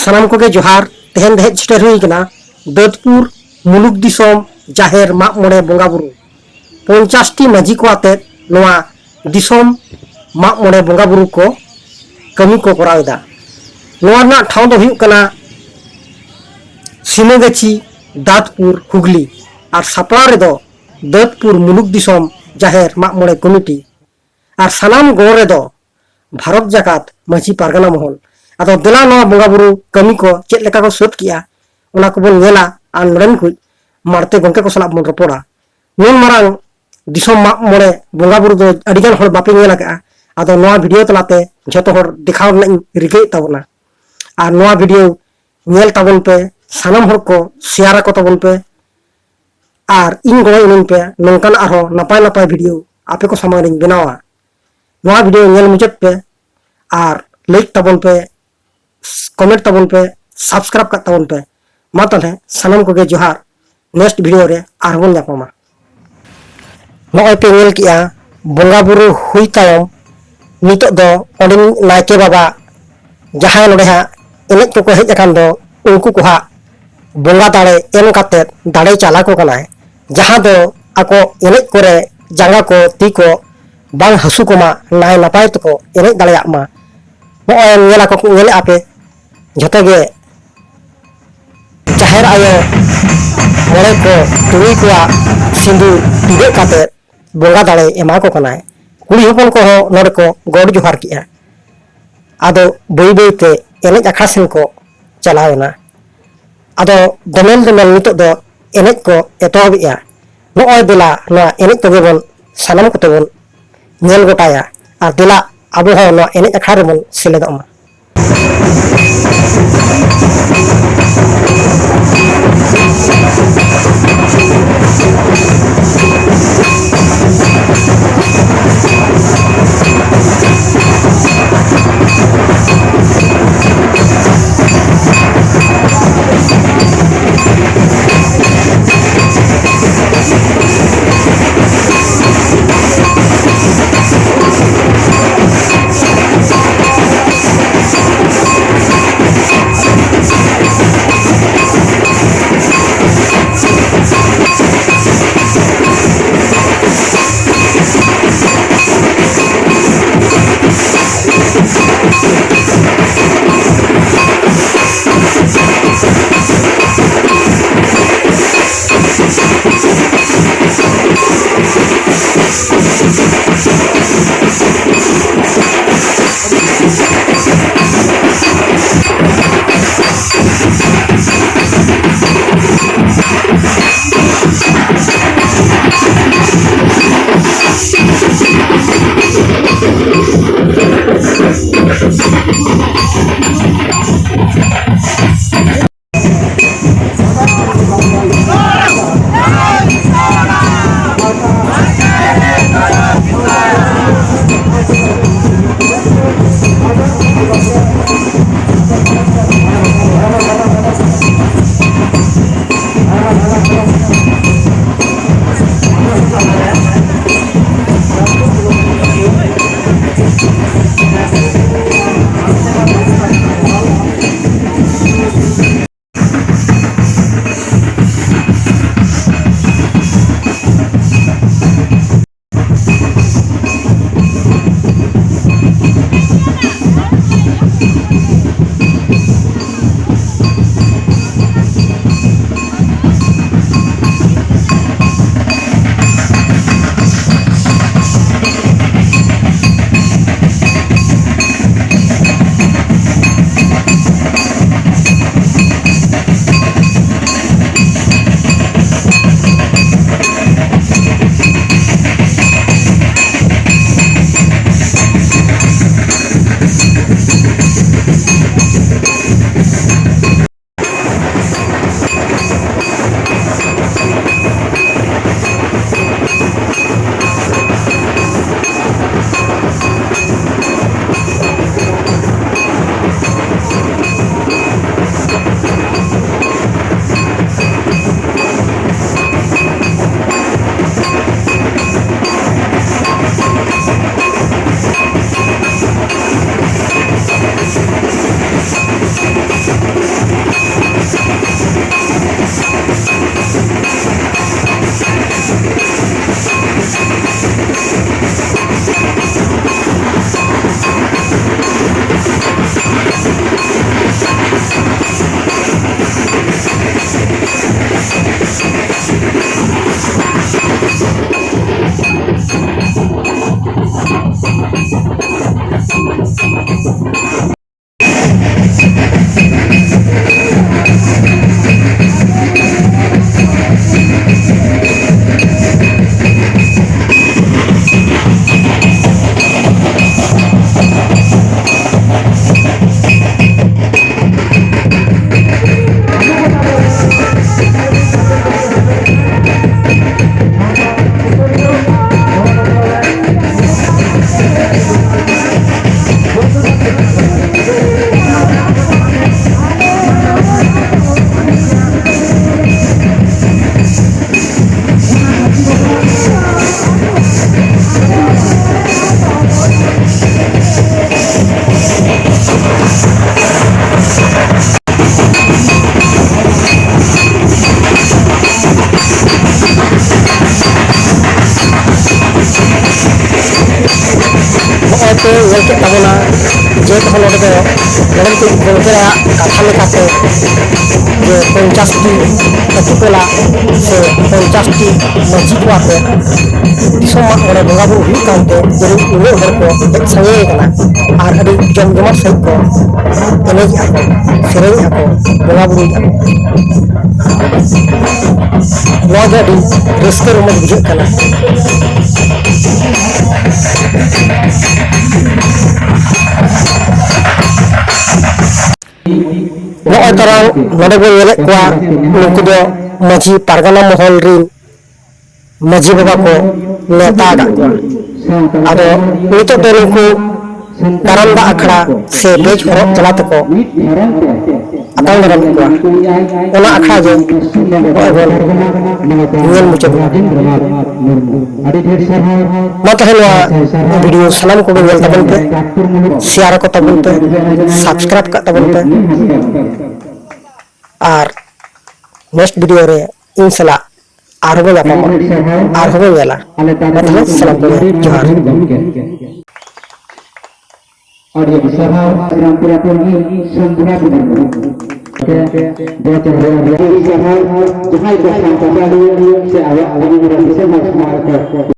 सानाम को जोहार तेहन हेज सेटर हुई कना दौलतपुर मुलुक दिसोम जाहेर माग मोड़े बोंगा बुरु 50टी माझी को आते नोआ दिसोम माग मोड़े बोंगा बुरु को कमी को करावेदा नोआ ना ठाव दो हुई कना सिमगाची दादपुर हुगली और सापड़ा रे दो दौलतपुर मुलुक दिसोम जाहेर माग मोड़े कमिटी और सानाम गौर रे दो भारत जाकात माझी पारगाना महल अदो देला नोआ बोंगा बुरु कमी को चेक लेका को सोट किया उना को बोन नेला आर नरन को मारते गंके को सलाब मन रपोड़ा नोन मारांग दिसोम माग मोड़े बोंगा बुरु दो अडिगान होड़ बापे नेला का अदो नोआ वीडियो तलाते जतो होड़ दिखाव न रिके ताबना आर नोआ वीडियो नेल ताबन पे सानाम होड़ को शेयर को ताबन पे आर इन गय उन पे नोंकान आरो नपाय नपाय वीडियो आपे को सामान बनावा नोआ वीडियो नेल मुचाद पे आर लाइक ताबन पे कमेंट ताबन पे सब्सक्राइब कर ताबन पे मा तले सानाम को गे जोहार नेक्स्ट वीडियो रे आरबन जापामा नय पे नेल किया बोंगा बुरु हुई तायम नितो दो ओडिन नायके बाबा जहां नोडे हा एनेज को हेज अकान दो उनको को हा बोंगा दाड़े एम काते दाड़े चाला को कनाय जहां दो आको एनेज करे जांगा को ती को बांग हसु को मा नाय नपाय तो को एनेज दाड़े मा नय नेला को नेले आपे जतो गे जाहेर आयो मोड़े को तुई को सिंदूर टिडे काते बोंगा दाड़े एमा को कनाय कुड़ी हपन को नोड़े को गॉड जोहार किया आदो बई बईते एनेज अखड़ा सेन को चलावेना आदो दमेल दमेल नितो दो एनेज को एतोहबिया नय देला नोआ एनेज तोगे बन सानाम को तोबन नेल गोटाया आर देला आबो हो नोआ एनेज अखड़ा रे बन सेलेदोमा जेहेतु नोड़े दो नरेंद्र गोंके कथा लेकाते जे 50 टी अतु टोला से 50 टी मस्जिद वाते दिसोम माग बंगा बुरु हुई कांते जरूर उन्हें हर को एक संगे कना और अभी जमजमा सहित को एनेज आको सेरेज आको बंगा बुरु आको नोआ दो अभी रस्ते रोमज बुझे कना नोआ तरह नोडे बो येले कोआ नुकु दो मजी पारगाना महल रिन मजी बाबा को नेता दा को आदो नितो दो नुकु कारंदा अखड़ा से बेच हरक चला तको अतांग दरम को ओना अखड़ा जे नियन मुचे मत हेलो वीडियो सलाम को नेल तबन पे शेयर को तबन पे सब्सक्राइब का तबन पे और नेक्स्ट वीडियो रे इंशाल्लाह आरबो जापा आरबो वेला मतलब सलाम को जोहार और ये सभा रामपुरा की संध्या भी जहाँ